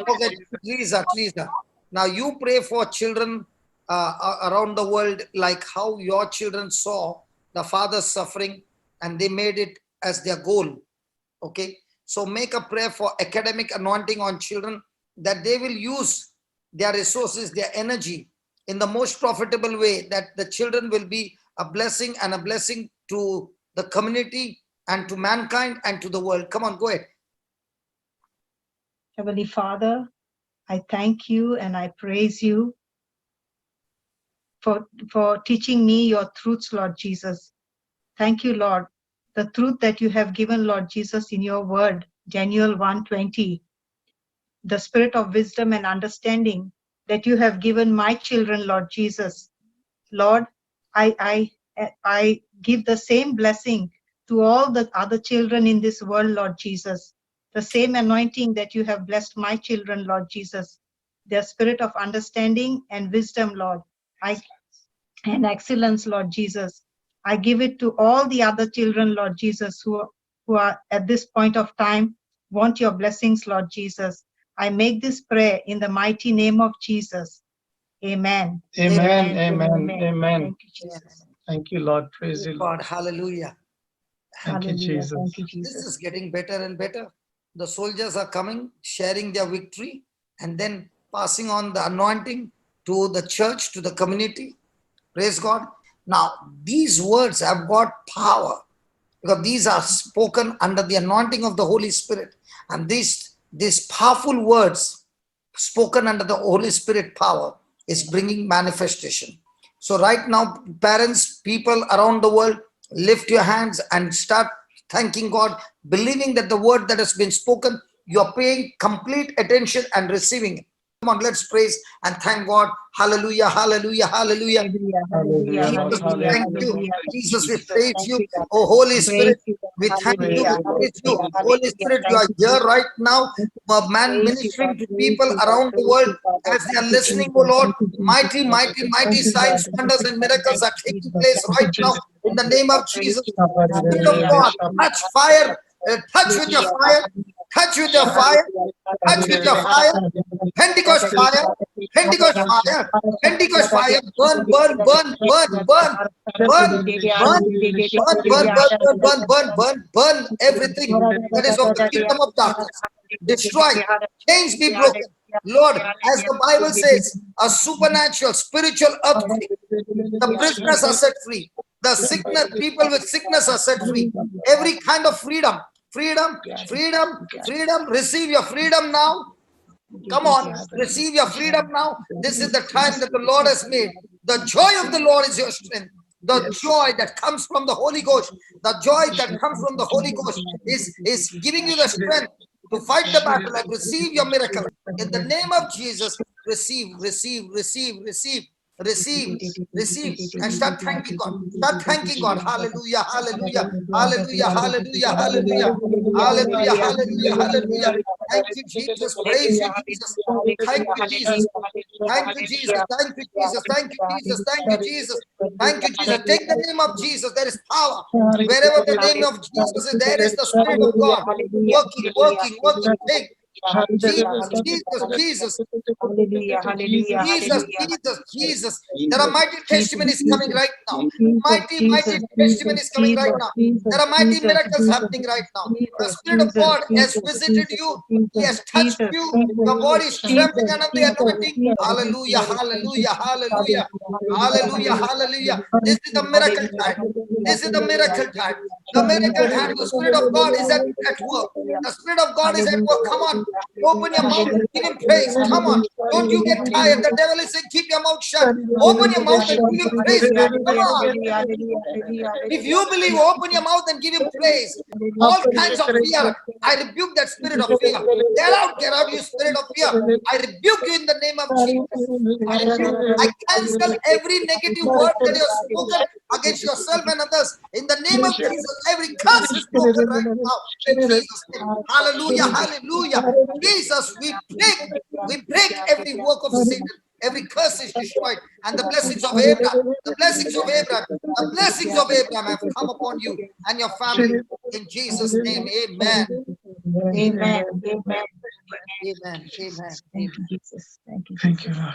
Okay, Teresa. Now you pray for children around the world, like how your children saw the father's suffering and they made it as their goal. Okay, so make a prayer for academic anointing on children, that they will use their resources, their energy in the most profitable way, that the children will be a blessing, and a blessing to the community and to mankind and to the world. Come on, go ahead. Heavenly Father, I thank you and I praise you for teaching me your truths, Lord Jesus. Thank you, Lord. The truth that you have given, Lord Jesus, in your word, Daniel 1:20, the spirit of wisdom and understanding that you have given my children, Lord Jesus. Lord, I give the same blessing to all the other children in this world, Lord Jesus. The same anointing that you have blessed my children, Lord Jesus. Their spirit of understanding and wisdom, Lord. And excellence, Lord Jesus. I give it to all the other children, Lord Jesus, who are at this point of time want your blessings, Lord Jesus. I make this prayer in the mighty name of Jesus. Amen. Amen. Amen. Amen. Thank you, Jesus. Thank you, Lord. Praise you, Lord. God, hallelujah. Thank you, Jesus. Thank you, This Jesus. is getting better and better. The soldiers are coming, sharing their victory, and then passing on the anointing to the church, to the community. Praise God. Now, these words have got power, because these are spoken under the anointing of the Holy Spirit. And these powerful words spoken under the Holy Spirit power is bringing manifestation. So right now, parents, people around the world, lift your hands and start thanking God, believing that the word that has been spoken, you're paying complete attention and receiving it. Come on, let's praise and thank God. Hallelujah, hallelujah, hallelujah. Hallelujah, Lord. Jesus, we thank you. Hallelujah. Jesus, we praise you. Oh, Holy Spirit, we thank you. We praise you. Holy Spirit, you are here right now, man, ministering to people around the world as they are listening, oh Lord. Mighty, mighty, mighty signs, wonders, and miracles are taking place right now in the name of Jesus. Spirit of God, touch fire, touch with your fire, touch with your fire, touch with your fire. Pentecost fire, Pentecost fire, Pentecost fire, burn, burn, burn, burn, burn, burn, burn, burn, burn, burn, burn, burn, burn, burn, burn everything that is of the kingdom of darkness. Destroy, chains be broken. Lord, as the Bible says, a supernatural, spiritual earthquake. The prisoners are set free. The sickness, people with sickness are set free. Every kind of freedom, freedom, freedom, freedom. Receive your freedom now. Come on, receive your freedom now. This is the time that the Lord has made. The joy of the Lord is your strength. The joy that comes from the Holy Ghost, the joy that comes from the Holy Ghost is giving you the strength to fight the battle and receive your miracle. In the name of Jesus, receive, receive, receive, receive, receive, receive, and start thanking God. Start thanking God. Hallelujah, hallelujah, hallelujah, hallelujah, hallelujah, hallelujah, hallelujah, hallelujah. Thank you, Jesus. Praise you, Jesus. Thank you, Jesus. Thank you, Jesus. Thank you, Jesus. Thank you, Jesus. Thank you, Jesus. Thank you, Jesus. Take the name of Jesus. There is power. Wherever the name of Jesus is, there is the Spirit of God working, working, working. Take Jesus, Jesus, Jesus. Jesus, Jesus, Jesus. There are mighty testimonies coming right now. Mighty, mighty testimonies coming right now. There are mighty miracles happening right now. The Spirit of God has visited you. He has touched you. Your body is trembling under the anointing. Hallelujah, hallelujah, hallelujah, hallelujah, hallelujah. This is the miracle time. This is the miracle time. The miracle time. The Spirit of God is at work. The Spirit of God is at work. Come on. Open your mouth and give him praise. Come on. Don't you get tired. The devil is saying, keep your mouth shut. Open your mouth and give him praise. Come on. If you believe, open your mouth and give him praise. All kinds of fear. I rebuke that spirit of fear. Get out, you spirit of fear. I rebuke you in the name of Jesus. I rebuke, I cancel every negative word that you have spoken against yourself and others. In the name of Jesus, every curse is broken right now. In Jesus' name. Hallelujah, hallelujah. Jesus, we break every work of Satan. Every curse is destroyed. And the blessings of Abraham, the blessings of Abraham, the blessings of Abraham have come upon you and your family. In Jesus' name, amen. Amen. Amen. Amen. Amen. Thank you, Jesus. Thank you, Thank Jesus. you, Lord.